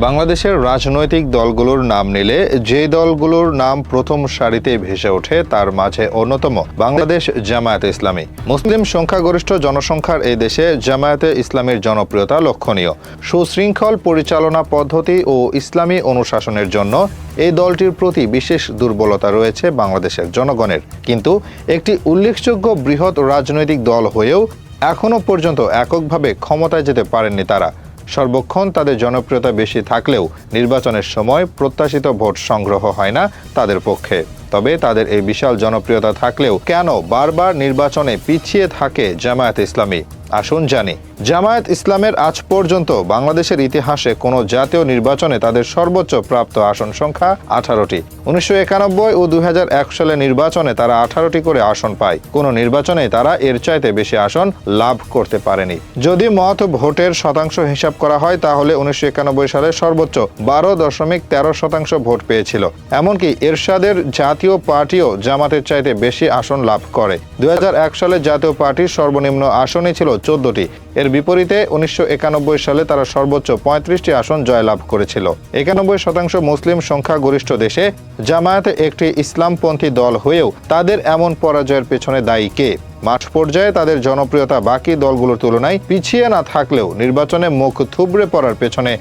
বাংলাদেশের রাজনৈতিক দলগুলোর নাম নিলে যে দলগুলোর নাম প্রথম সারিতে ভেসে ওঠে তার মাঝে অন্যতম বাংলাদেশ জামায়াতে ইসলামী। মুসলিম সংখ্যাগরিষ্ঠ জনসংখ্যার এই দেশে জামায়াতে ইসলামীর জনপ্রিয়তা লক্ষণীয়। সুশৃঙ্খল পরিচালনা পদ্ধতি ও ইসলামী অনুশাসনের জন্য এই দলটির প্রতি বিশেষ দুর্বলতা রয়েছে বাংলাদেশের জনগণের। কিন্তু একটি উল্লেখযোগ্য বৃহৎ রাজনৈতিক দল হয়েও এখনও পর্যন্ত এককভাবে ক্ষমতায় যেতে পারেননি তারা। সর্বক্ষণ তাদের জনপ্রিয়তা বেশি থাকলেও নির্বাচনের সময় প্রত্যাশিত ভোট সংগ্রহ হয় না তাদের পক্ষে। তবে তাদের এই বিশাল জনপ্রিয়তা থাকলেও কেন বারবার নির্বাচনে পিছিয়ে থাকে জামায়াত ইসলামী? আসুন জানি। জামায়াত ইসলামের আজ পর্যন্ত বাংলাদেশের ইতিহাসে কোনো জাতীয় নির্বাচনে তাদের সর্বোচ্চ প্রাপ্ত আসন সংখ্যা 18টি। 1991 ও 2001 সালে নির্বাচনে তারা 18টি করে আসন পায়। কোনো নির্বাচনে তারা এর চাইতে বেশি আসন লাভ করতে পারেনি। যদি মত ভোটের শতাংশ হিসাব করা হয় তাহলে 1991 সালে সর্বোচ্চ 12.13% ভোট পেয়েছিল। এমনকি এরশাদের জাতীয় পার্টিও জামাতের চাইতে বেশি আসন লাভ করে। 2001 সালে জাতীয় পার্টির সর্বনিম্ন আসনই ছিল 14টি। এর বিপরীতে 1991 সালে তারা সর্বোচ্চ 35টি আসন জয়লাভ করেছিল। 91% মুসলিম সংখ্যাগরিষ্ঠ দেশে জামায়াতে একটি ইসলামপন্থী দল হয়েও তাদের এমন পরাজয়ের পেছনে দায়ী কে? মাঠ পর্যায়ে তাদের জনপ্রিয়তা বাকি দলগুলোর তুলনায় পিছিয়ে না থাকলেও নির্বাচনে মুখ থুবড়ে পড়ার পেছনে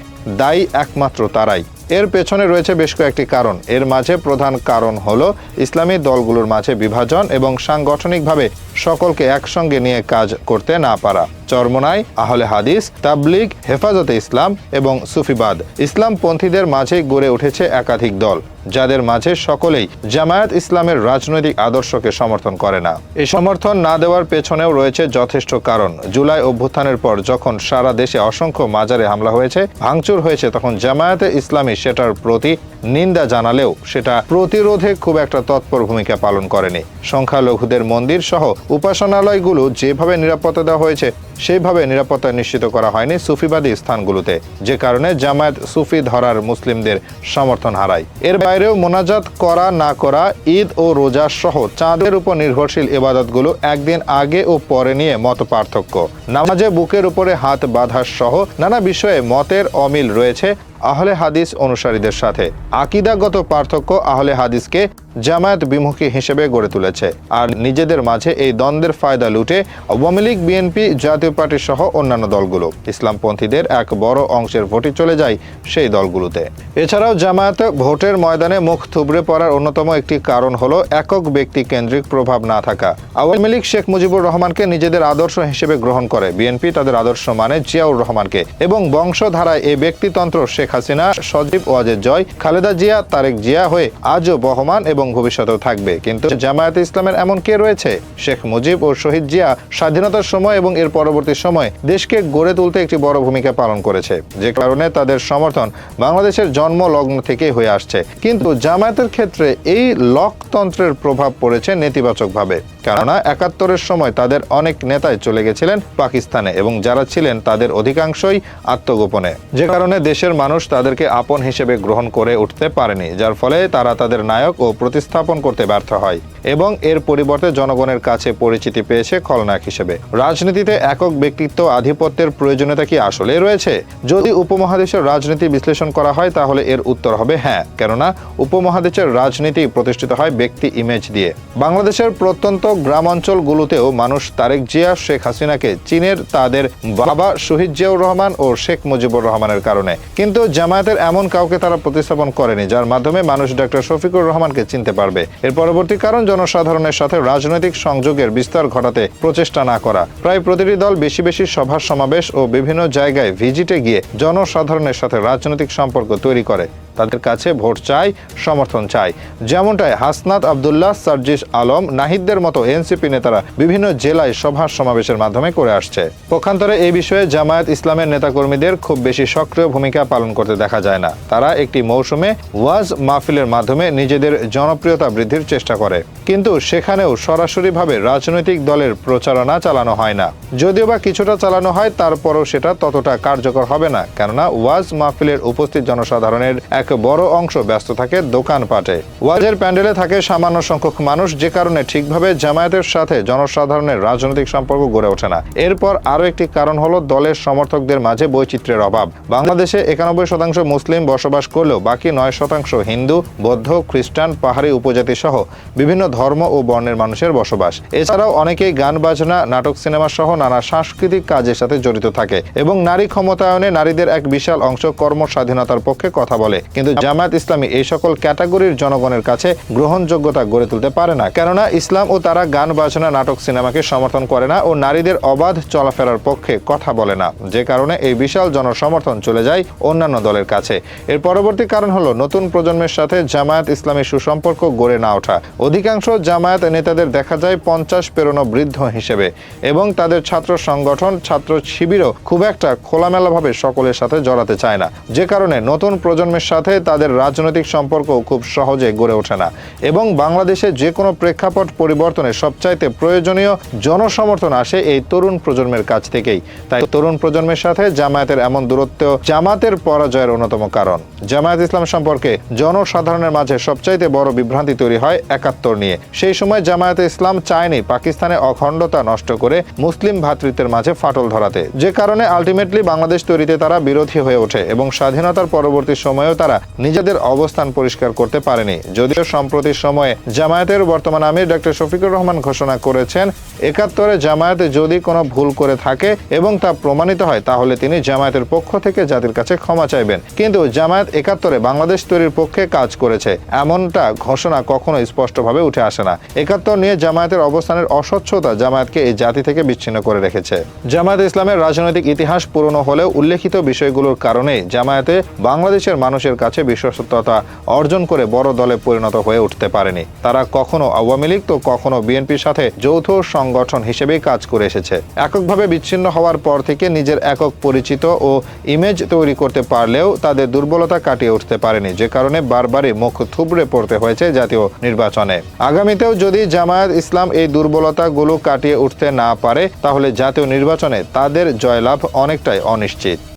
দায়ী একমাত্র তারাই। এর পেছনে রয়েছে বেশ কয়েকটি কারণ। এর মাঝে প্রধান কারণ হলো ইসলামী দলগুলোর মাঝে বিভাজন এবং সাংগঠনিকভাবে সকলকে একসঙ্গে নিয়ে কাজ করতে না পারা। চরমোনাই, আহলে হাদিস, তাবলিগ, হেফাজতে ইসলাম এবং সুফিবাদ ইসলামপন্থীদের মাঝে গড়ে উঠেছে একাধিক দল, যাদের মাঝে সকলেই জামায়াত ইসলামের রাজনৈতিক আদর্শকে সমর্থন করে না। এই সমর্থন না দেওয়ার পেছনেও রয়েছে যথেষ্ট কারণ। জুলাই অভ্যুত্থানের পর যখন সারা দেশে অসংখ্য মাজারে হামলা হয়েছে, ভাঙচুর হয়েছে, তখন জামায়াতে ইসলামী সেটার প্রতি নিন্দা জানালেও সেটা প্রতিরোধে খুব একটা তৎপর ভূমিকা পালন করেনি। সংখ্যালঘুদের মন্দির সহ উপাসনালয়গুলো যেভাবে নিরাপত্তা দেওয়া হয়েছে সেইভাবে নিরাপত্তা নিশ্চিত করা হয়নি সুফিবাদী স্থানগুলোতে, যে কারণে জামায়াত সুফি ধরার মুসলিমদের সমর্থন হারায়। এর বাইরেও মোনাজাত করা না করা, ঈদ ও রোজা সহ চাঁদের উপর নির্ভরশীল ইবাদতগুলো একদিন আগে ও পরে নিয়ে মত পার্থক্য, নামাজে বুকের উপরে হাত বাঁধা সহ নানা বিষয়ে মতের অমিল রয়েছে আহলে হাদিস অনুসারীদের সাথে। আকীদাগত পার্থক্য আহলে হাদিসকে জামায়াত বিমুখী হিসেবে গড়ে তুলেছে, আর নিজেদের মাঝে এই দ্বন্দ্বের ফায়দা লুটে আওয়ামী লীগ, বিএনপি, জাতীয় পার্টি সহ অন্যান্য দলগুলো। ইসলামপন্থীদের এক বড় অংশের ভোটই চলে যায় সেই দলগুলোতে। এছাড়াও জামায়াত ভোটের ময়দানে মুখ থুবড়ে পড়ার অন্যতম একটি কারণ হলো একক ব্যক্তি কেন্দ্রিক প্রভাব না থাকা। আওয়ামী লীগ শেখ মুজিবুর রহমানকে নিজেদের আদর্শ হিসেবে গ্রহণ করে, বিএনপি তাদের আদর্শ মানে জিয়াউর রহমানকে, এবং বংশধারায় এই ব্যক্তিতন্ত্র শেখ হাসিনা, সজীব ওয়াজেদ জয়, খালেদা জিয়া, তারেক জিয়া হয়ে আজও বহমান এবং ভবিষ্যতেও থাকবে। কিন্তু জামায়াতে ইসলামের এমন কে রয়েছে? শেখ মুজিব ও শহীদ জিয়া স্বাধীনতার সময় এবং এর পরবর্তী সময় দেশকে গড়ে তুলতে একটি বড় ভূমিকা পালন করেছে, যে কারণে তাদের সমর্থন বাংলাদেশের জন্ম লগ্ন থেকেই হয়ে আসছে। কিন্তু জামায়াতের ক্ষেত্রে এই লোকতন্ত্রের প্রভাব পড়েছে নেতিবাচকভাবে, কেননা 71-এর সময় তাদের অনেক নেতাই চলে গেছিলেন পাকিস্তানে এবং যারা ছিলেন তাদের অধিকাংশই আত্মগোপনে, যে কারণে দেশের মানুষ তাদেরকে আপন হিসেবে গ্রহণ করে উঠতে পারেনি, যার ফলে তারা তাদের নায়ক ও প্রতিস্থাপন করতে ব্যর্থ হয় এবং এর পরিবর্তে জনগণের কাছে পরিচিতি পেয়েছে খলনায়ক হিসেবে। রাজনীতিতে একক ব্যক্তিত্ব আধিপত্যের প্রয়োজনীয়তা কি আসলে রয়েছে? যদি উপমহাদেশের রাজনীতি বিশ্লেষণ করা হয় তাহলে এর উত্তর হবে হ্যাঁ, কেননা উপমহাদেশের রাজনীতি প্রতিষ্ঠিত হয় ব্যক্তি ইমেজ দিয়ে। বাংলাদেশের প্রত্যন্ত গ্রাম অঞ্চলগুলোতেও মানুষ তারেক জিয়া, শেখ হাসিনাকে চীনের তাদের বাবা শহীদ জিয়াউর রহমান ও শেখ মুজিবুর রহমানের কারণে। কিন্তু জামায়াতের এমন কাউকে তারা প্রতিস্থাপন করেনি যার মাধ্যমে মানুষ ডক্টর শফিকুর রহমানকে চিনতে পারবে। এর পরবর্তী কারণ জনসাধারণের সাথে রাজনৈতিক সংযোগের বিস্তার ঘটাতে প্রচেষ্টা না করা। প্রায় প্রতিটি দল বেশি বেশি সভা সমাবেশ ও বিভিন্ন জায়গায় ভিজিটে গিয়ে জনসাধারণের সাথে রাজনৈতিক সম্পর্ক তৈরি করে, তাদের কাছে ভোট চাই, সমর্থন চাই। যেমনটাই হাসনাত আব্দুল্লাহ, সার্জিস আলম, নাহিদদের মতো এনসিপি নেতারা বিভিন্ন জেলায় সভা সমাবেশের মাধ্যমে করে আসছে। পক্ষান্তরে এই বিষয়ে জামায়াত ইসলামের নেতাকর্মীদের খুব বেশি সক্রিয় ভূমিকা পালন করতে দেখা যায় না। তারা একটি মৌসুমে ওয়াজ মাহফিলের মাধ্যমে নিজেদের জনপ্রিয়তা বৃদ্ধির চেষ্টা করে, কিন্তু সেখানেও সরাসরিভাবে রাজনৈতিক দলের প্রচারণা চালানো হয় না। যদিও বা কিছুটা চালানো হয়, তারপরও সেটা ততটা কার্যকর হবে না, কেননা ওয়াজ মাহফিলের উপস্থিত জনসাধারণের এক বড় অংশ ব্যস্ত থাকে দোকানপাটে। ওয়াজের প্যান্ডেলে থাকে সামান্য সংখ্যক মানুষ, যে কারণে ঠিকভাবে জামায়াতের সাথে জনসাধারণের রাজনৈতিক সম্পর্ক গড়ে ওঠে না। এরপর আরও একটি কারণ হলো দলের সমর্থকদের মাঝে বৈচিত্র্যের অভাব। বাংলাদেশে 91% মুসলিম বসবাস করলেও বাকি 9% হিন্দু, বৌদ্ধ, খ্রিস্টান, পাহাড়ি উপজাতি সহ বিভিন্ন ধর্ম ও বর্ণের মানুষের বসবাস। এছাড়াও অনেকেই গান বাজনা, নাটক, সিনেমা সহ নানা সাংস্কৃতিক কাজের সাথে জড়িত থাকে এবং নারী ক্ষমতায়নে নারীদের এক বিশাল অংশ কর্মস্বাধীনতার পক্ষে কথা বলে। কিন্তু জামায়াত ইসলামী এই সকল ক্যাটাগরির জনগণের কাছে গ্রহণযোগ্যতা গড়ে তুলতে পারে না, কেননা ইসলাম ও তারা গান বাজনা, নাটক, সিনেমাকে সমর্থন করে না ও নারীদের অবাধ চলাফেরার পক্ষে কথা বলে না, যে কারণে এই বিশাল জনসমর্থন চলে যায় অন্যান্য দলের কাছে। এর পরবর্তী কারণ হলো নতুন প্রজন্মের সাথে জামায়াত ইসলামী সুসম্পর্ক গড়ে না ওঠা। অধিকাংশ জামায়াত নেতাদের দেখা যায় 50 পেরোনো বৃদ্ধ হিসেবে এবং তাদের ছাত্র সংগঠন, ছাত্র শিবিরও খুব একটা খোলামেলাভাবে সকলের সাথে জড়াতে চায় না, যে কারণে নতুন প্রজন্মের সাথে তাদের রাজনৈতিক সম্পর্ক খুব সহজে গড়ে ওঠে না। এবং বাংলাদেশে যে কোনো প্রেক্ষাপট পরিবর্তনে সবচাইতে প্রয়োজনীয় জনসমর্থন আসে এই তরুণ প্রজন্মের কাছ থেকেই। তাই তরুণ প্রজন্মের সাথে জামায়াতের এমন দূরত্ব জামায়াতের পরাজয়ের অন্যতম কারণ। জামায়াত ইসলাম সম্পর্কে জনসাধারণের মাঝে সবচাইতে বড় বিভ্রান্তি তৈরি হয় 71 নিয়ে। সেই সময় জামায়াতে ইসলাম চায়নি পাকিস্তানে অখণ্ডতা নষ্ট করে মুসলিম ভ্রাতৃত্বের মাঝে ফাটল ধরাতে, যে কারণে আলটিমেটলি বাংলাদেশ তৈরিতে তারা বিরোধী হয়ে ওঠে এবং স্বাধীনতার পরবর্তী সময়েও তারা নিজেদের অবস্থান পরিষ্কার করতে পারেনি। যদিও সম্প্রতি সময়ে জামায়াতের বর্তমান আমির ডক্টর শফিকুর রহমান ঘোষণা করেছেন 71-এ জামায়াত যদি কোনো ভুল করে থাকে এবং তা প্রমাণিত হয় তাহলে তিনি জামায়াতের পক্ষ থেকে জাতির কাছে ক্ষমা চাইবেন। কিন্তু জামায়াত 71-এ বাংলাদেশ তৈরির পক্ষে কাজ করেছে এমনটা ঘোষণা কখনো স্পষ্টভাবে উঠে আসে না। 71 নিয়ে জামায়াতের অবস্থানের অস্বচ্ছতা জামায়াতকে এই জাতি থেকে বিচ্ছিন্ন করে রেখেছে। জামায়াত ইসলামের রাজনৈতিক ইতিহাস পুরনো হলেও উল্লেখিত বিষয়গুলোর কারণেই জামায়াতে বাংলাদেশের মানুষের কাছে বিশ্বস্ততা অর্জন করে বড় দলে পরিণত হয়ে উঠতে পারেনি। তারা কখনো আওয়ামী লীগ তো কখনো বিএনপির সাথে যৌথ সংগঠন হিসেবেই কাজ করে এসেছে। এককভাবে বিচ্ছিন্ন হওয়ার পর থেকে নিজের একক পরিচিত ও ইমেজ তৈরি করতে পারলেও তাদের দুর্বলতা কাটিয়ে উঠতে পারেনি, যে কারণে বারবারই মুখ থুবড়ে পড়তে হয়েছে জাতীয় নির্বাচনে। আগামীতেও যদি জামায়াত ইসলাম এই দুর্বলতাগুলো কাটিয়ে উঠতে না পারে তাহলে জাতীয় নির্বাচনে তাদের জয়লাভ অনেকটাই অনিশ্চিত।